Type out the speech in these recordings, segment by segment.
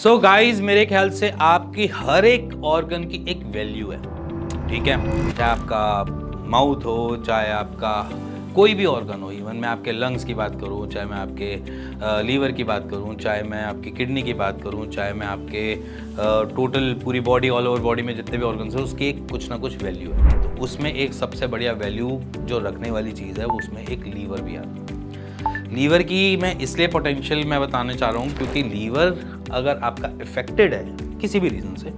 So guys मेरे ख्याल से आपकी हर एक ऑर्गन की एक वैल्यू है, ठीक है। चाहे आपका माउथ हो, चाहे आपका कोई भी ऑर्गन हो, इवन मैं आपके लंग्स की बात करूं, चाहे मैं आपके लीवर की बात करूं, चाहे मैं आपकी किडनी की बात करूं, चाहे मैं आपके टोटल पूरी बॉडी, ऑल ओवर बॉडी में जितने भी ऑर्गन्स हैं उसकी एक कुछ ना कुछ वैल्यू है। तो उसमें एक सबसे बढ़िया वैल्यू जो रखने वाली चीज़ है वो उसमें एक लीवर भी आता है। लीवर की मैं इसलिए पोटेंशियल मैं बताना चाह रहा हूँ क्योंकि लीवर अगर आपका इफेक्टेड है किसी भी रीज़न से,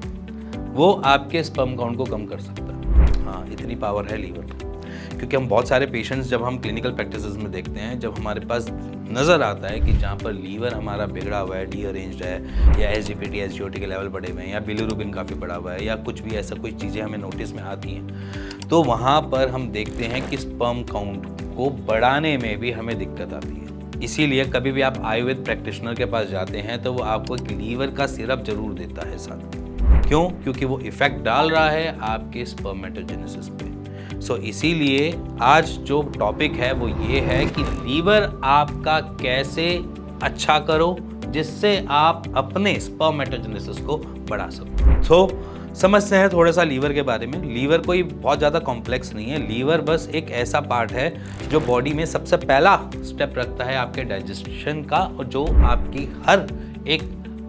वो आपके स्पर्म काउंट को कम कर सकता है। हाँ, इतनी पावर है लीवर की। क्योंकि हम बहुत सारे पेशेंट्स जब हम क्लिनिकल प्रैक्टिसेस में देखते हैं, जब हमारे पास नज़र आता है कि जहाँ पर लीवर हमारा बिगड़ा हुआ है, डीअरेंज्ड है, या एसजीपीटी एसजीओटी के लेवल बढ़े हुए हैं, या बिलिरुबिन काफ़ी बढ़ा हुआ है, या कुछ भी ऐसा कोई चीज़ें हमें नोटिस में आती हैं, तो वहाँ पर हम देखते हैं कि स्पर्म काउंट को बढ़ाने में भी हमें दिक्कत आती है। इसीलिए कभी भी आप आयुर्वेद प्रैक्टिशनर के पास जाते हैं तो वो आपको एक लीवर का सिरप जरूर देता है साथ में। क्यों? क्योंकि वो इफेक्ट डाल रहा है आपके स्पर्मेटोजेनेसिस पे। सो इसीलिए आज जो टॉपिक है वो ये है कि लीवर आपका कैसे अच्छा करो जिससे आप अपने स्पर्मेटोजेनेसिस को बढ़ा सको। समझते हैं थोड़ा सा लीवर के बारे में। लीवर कोई बहुत ज़्यादा कॉम्प्लेक्स नहीं है। लीवर बस एक ऐसा पार्ट है जो बॉडी में सबसे पहला स्टेप रखता है आपके डाइजेशन का, और जो आपकी हर एक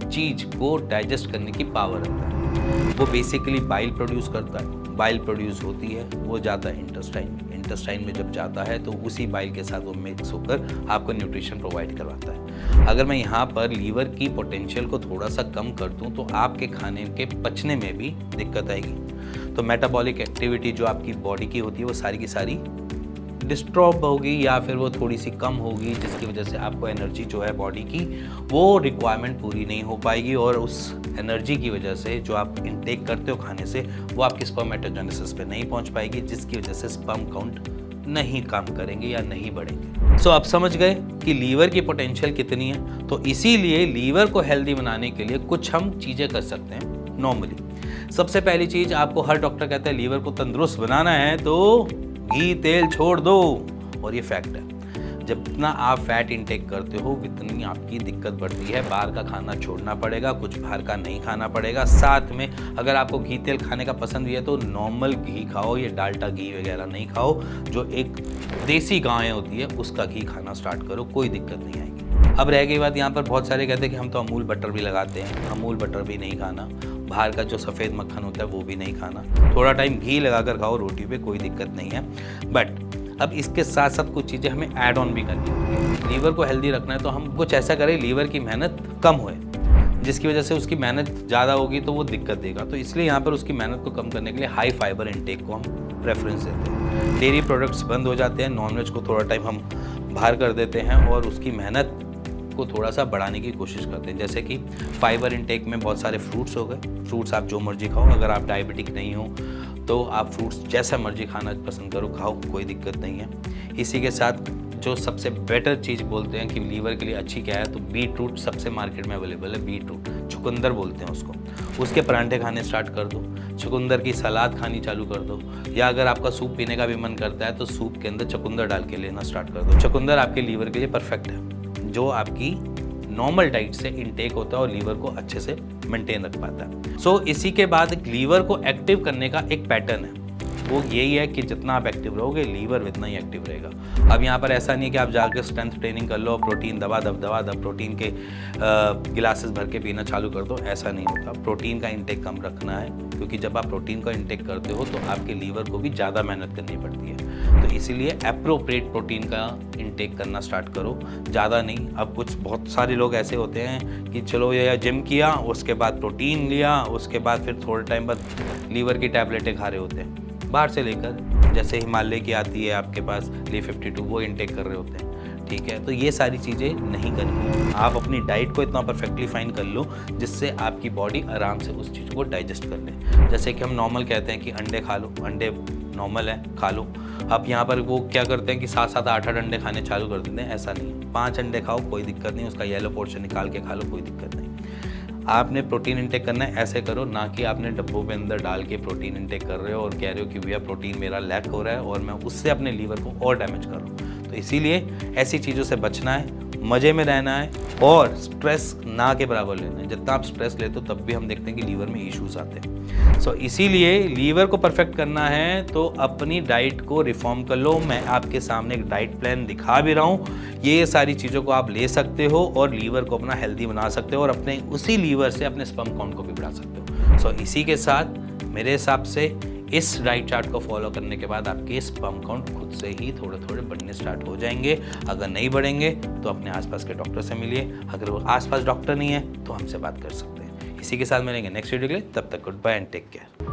चीज़ को डाइजेस्ट करने की पावर रखता है। वो बेसिकली बाइल प्रोड्यूस करता है। बाइल प्रोड्यूस होती है, वो जाता है इंटेस्टाइन में जब जाता है तो उसी बाइल के साथ वो मिक्स होकर आपको न्यूट्रिशन प्रोवाइड करवाता है। अगर मैं यहाँ पर लीवर की पोटेंशियल को थोड़ा सा कम कर दूँ तो आपके खाने के पचने में भी दिक्कत आएगी। तो मेटाबॉलिक एक्टिविटी जो आपकी बॉडी की होती है वो सारी की सारी डिस्टर्ब होगी या फिर वो थोड़ी सी कम होगी, जिसकी वजह से आपको एनर्जी जो है बॉडी की वो रिक्वायरमेंट पूरी नहीं हो पाएगी, और उस एनर्जी की वजह से जो आप इनटेक करते हो खाने से वो आपके स्पर्मेटोजेनेसिस पे नहीं पहुंच पाएगी, जिसकी वजह से स्पर्म काउंट नहीं काम करेंगे या नहीं बढ़ेंगे। सो आप समझ गए कि लीवर की पोटेंशियल कितनी है। तो इसीलिए लीवर को हेल्दी बनाने के लिए कुछ हम चीज़ें कर सकते हैं नॉर्मली। सबसे पहली चीज़, आपको हर डॉक्टर कहता है लीवर को तंदुरुस्त बनाना है तो घी तेल छोड़ दो, और ये फैक्ट है। जितना आप फैट इंटेक करते हो उतनी आपकी दिक्कत बढ़ती है। बाहर का खाना छोड़ना पड़ेगा, कुछ बाहर का नहीं खाना पड़ेगा। साथ में अगर आपको घी तेल खाने का पसंद भी है तो नॉर्मल घी खाओ, ये डाल्डा घी वगैरह नहीं खाओ। जो एक देसी गाय होती है उसका घी खाना स्टार्ट करो, कोई दिक्कत नहीं आएगी। अब रह गई बात, यहाँ पर बहुत सारे कहते हैं कि हम तो अमूल बटर भी लगाते हैं। अमूल बटर भी नहीं खाना, बाहर का जो सफ़ेद मक्खन होता है वो भी नहीं खाना। थोड़ा टाइम घी लगाकर खाओ रोटी पे, कोई दिक्कत नहीं है। बट अब इसके साथ साथ कुछ चीज़ें हमें ऐड ऑन भी करनी होगी। लीवर को हेल्दी रखना है तो हम कुछ ऐसा करें लीवर की मेहनत कम होए, जिसकी वजह से उसकी मेहनत ज़्यादा होगी तो वो दिक्कत देगा। तो इसलिए यहाँ पर उसकी मेहनत को कम करने के लिए हाई फाइबर इनटेक को हम प्रेफरेंस देते हैं। डेयरी प्रोडक्ट्स बंद हो जाते हैं, नॉनवेज को थोड़ा टाइम हम बाहर कर देते हैं और उसकी मेहनत को थोड़ा सा बढ़ाने की कोशिश करते हैं। जैसे कि फाइबर इनटेक में बहुत सारे फ्रूट्स हो गए। फ्रूट्स आप जो मर्जी खाओ, अगर आप डायबिटिक नहीं हो तो आप फ्रूट्स जैसा मर्जी खाना पसंद करो, खाओ, कोई दिक्कत नहीं है। इसी के साथ जो सबसे बेटर चीज़ बोलते हैं कि लीवर के लिए अच्छी क्या है, तो बीट रूट सबसे मार्केट में अवेलेबल है। बीट रूट, चुकंदर बोलते हैं उसको, उसके परांठे खाने स्टार्ट कर दो। चुकंदर की सलाद खानी चालू कर दो, या अगर आपका सूप पीने का भी मन करता है तो सूप के अंदर चुकंदर डाल के लेना स्टार्ट कर दो। चुकंदर आपके लीवर के लिए परफेक्ट है, जो आपकी नॉर्मल डाइट से इनटेक होता है और लीवर को अच्छे से मेंटेन रख पाता है। सो इसी के बाद लीवर को एक्टिव करने का एक पैटर्न है, वो यही है कि जितना आप एक्टिव रहोगे लीवर उतना ही एक्टिव रहेगा। अब यहाँ पर ऐसा नहीं है कि आप जाकर स्ट्रेंथ ट्रेनिंग कर लो, प्रोटीन दबा दब प्रोटीन के गिलासेस भर के पीना चालू कर दो, ऐसा नहीं होता। प्रोटीन का इंटेक कम रखना है, क्योंकि जब आप प्रोटीन का इंटेक करते हो तो आपके लीवर को भी ज़्यादा मेहनत करनी पड़ती है। तो इसीलिए अप्रोप्रिएट प्रोटीन का इंटेक करना स्टार्ट करो, ज़्यादा नहीं। अब कुछ बहुत सारे लोग ऐसे होते हैं कि चलो ये जिम किया, उसके बाद प्रोटीन लिया, उसके बाद फिर थोड़े टाइम बाद लीवर की टैबलेटें खा रहे होते हैं बाहर से लेकर, जैसे हिमालय की आती है आपके पास Li52, वो इंटेक कर रहे होते हैं, ठीक है। तो ये सारी चीज़ें नहीं करनी है। आप अपनी डाइट को इतना परफेक्टली फाइन कर लो जिससे आपकी बॉडी आराम से उस चीज़ को डाइजेस्ट कर ले। जैसे कि हम नॉर्मल कहते हैं कि अंडे खा लो, अंडे नॉर्मल है, खा लो। अब यहाँ पर वो क्या करते हैं कि 7-7, 8-8 अंडे खाने चालू कर देते हैं, ऐसा नहीं। 5 अंडे खाओ, कोई दिक्कत नहीं, उसका येलो पोर्शन निकाल के खा लो, कोई दिक्कत नहीं। आपने प्रोटीन इंटेक करना है, ऐसे करो, ना कि आपने डब्बों के अंदर डाल के प्रोटीन इंटेक कर रहे हो और कह रहे हो कि भैया प्रोटीन मेरा लैक हो रहा है और मैं उससे अपने लीवर को और डैमेज कर रहा हूँ। तो इसीलिए ऐसी चीज़ों से बचना है मज़े में रहना है और स्ट्रेस ना के बराबर लेना है। जितना आप स्ट्रेस लेते हो तब भी हम देखते हैं कि लीवर में इश्यूज आते हैं। सो इसीलिए लीवर को परफेक्ट करना है तो अपनी डाइट को रिफॉर्म कर लो। मैं आपके सामने एक डाइट प्लान दिखा भी रहा हूँ, ये सारी चीज़ों को आप ले सकते हो और लीवर को अपना हेल्दी बना सकते हो और अपने उसी लीवर से अपने स्पर्म काउंट को भी बढ़ा सकते हो। सो इसी के साथ मेरे हिसाब से इस डाइट चार्ट को फॉलो करने के बाद आपके स्पर्म काउंट खुद से ही थोड़े थोड़े बढ़ने स्टार्ट हो जाएंगे। अगर नहीं बढ़ेंगे तो अपने आसपास के डॉक्टर से मिलिए, अगर वो आसपास डॉक्टर नहीं है तो हमसे बात कर सकते हैं। इसी के साथ मिलेंगे नेक्स्ट वीडियो के लिए, तब तक good bye and take care.